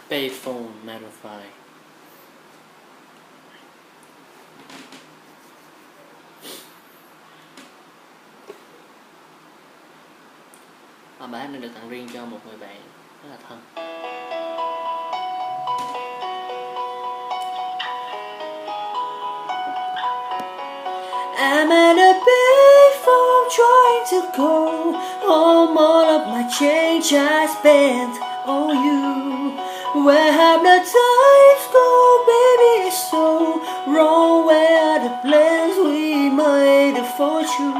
Payphone Modify. Bài hát này được tặng riêng cho một người bạn rất là thân. I'm at a payphone trying to call home all of my change I spent on you. Where have the times gone, baby? It's so wrong. Where are the plans we made for you?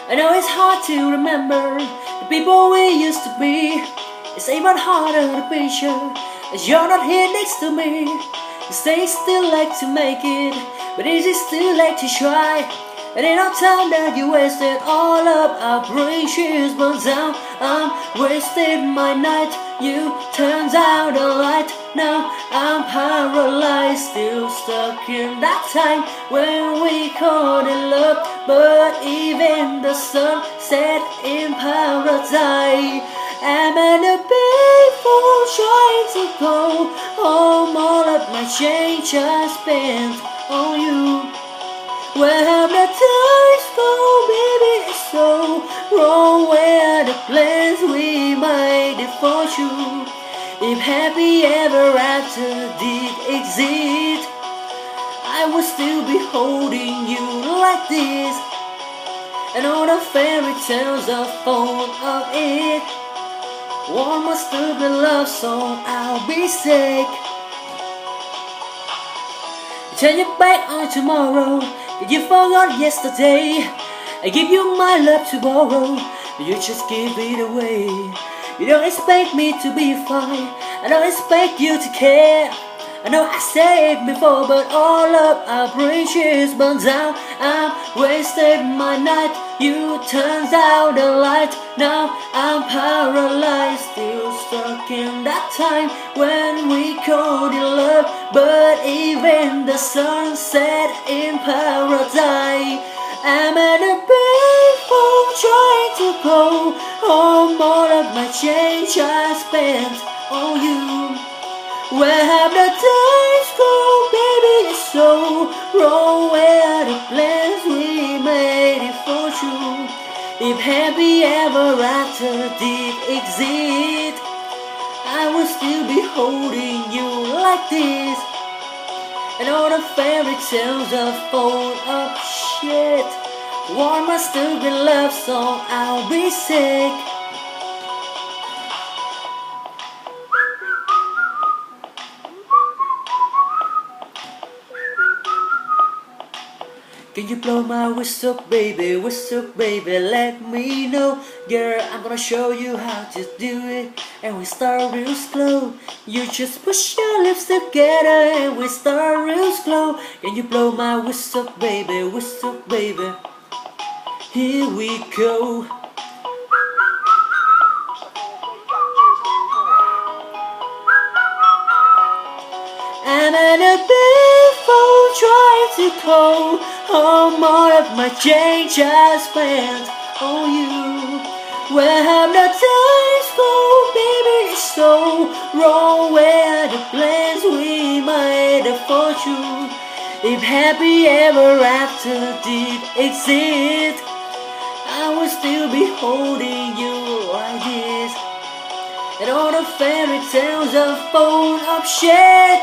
I know it's hard to remember the people we used to be. It's even harder to picture as you're not here next to me. You say it's still late to make it, but is it still late to try? And in our time that you wasted all of our precious burns down, I'm wasted my night. You turned out the light. Now I'm paralyzed, still stuck in that time when we called it love. But even the sun set in paradise. I'm at a payphone trying to go home all of my change I spent on you. Where have the times gone, baby? It's so wrong. Where are the plans we made for you? If happy ever after did exist, I would still be holding you like this. And all the fairy tales are full of it. One more stupid love song, I'll be sick. Turn your back on tomorrow, you forgot yesterday. I give you my love to borrow, you just give it away. You don't expect me to be fine, I don't expect you to care. I know I said it before, but all of our bridges burn down. I'm wasted my night, you turned out the light. Now I'm paralyzed, still stuck in that time when we called it love. But even the sun set in paradise. I'm at a payphone trying to go home all of my change I spent on you. Where have the times gone, baby? It's so wrong. Where are the plans we made for you? If happy ever after did exist, I would still be holding you like this. And all the fairy tales are full of shit. One more stupid love song, I'll be sick. Can you blow my whistle, baby, let me know. Girl, I'm gonna show you how to do it. And we start real slow. You just push your lips together and we start real slow. Can you blow my whistle, baby, here we go. I'm at a payphone trying to call home all of my change I spent on you. Where have the times gone, baby? It's so wrong. Where are the plans we made for you? If happy ever after did exist, I would still be holding you like this. And all the fairy tales are full of shit.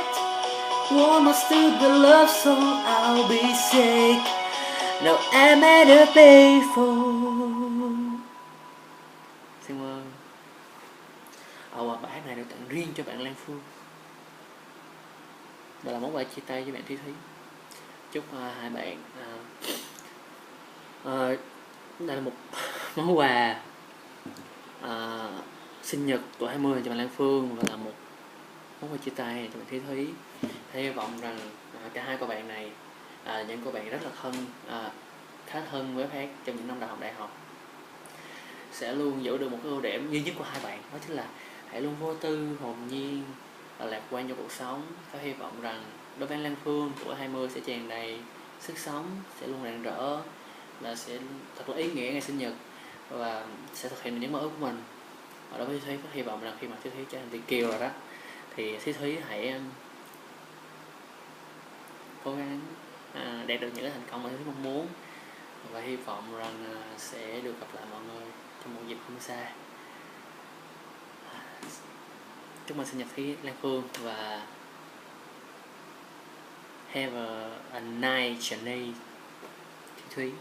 One more stupid love song, I'll be sick. Now I'm at a payphone. Xin ơn. Bài hát này được tặng riêng cho bạn Lan Phương. Đây là món quà chia tay với bạn Thúy Thúy. Chúc hai bạn đây là một món quà sinh nhật tuổi 20 cho bạn Lan Phương và là một món quà chia tay cho bạn Thúy Thúy. Hy vọng rằng cả hai cô bạn này những cô bạn rất là khá thân với Phát trong những năm đại học sẽ luôn giữ được một cái ưu điểm duy nhất của hai bạn, đó chính là hãy luôn vô tư, hồn nhiên và lạc quan cho cuộc sống. Và hy vọng rằng đối với Lan Phương tuổi 20 sẽ tràn đầy sức sống, sẽ luôn rạng rỡ và sẽ thật là ý nghĩa ngày sinh nhật và sẽ thực hiện được những mơ ước của mình. đối với Thúy, hy vọng là khi mà Thúy trở thành Việt kiều rồi đó thì Thúy hãy cố gắng đạt được những cái thành công mà Thúy mong muốn, và hy vọng rằng sẽ được gặp lại mọi người trong một dịp không xa. Chúc mừng sinh nhật Thúy Lan Phương và have a nice journey Thúy.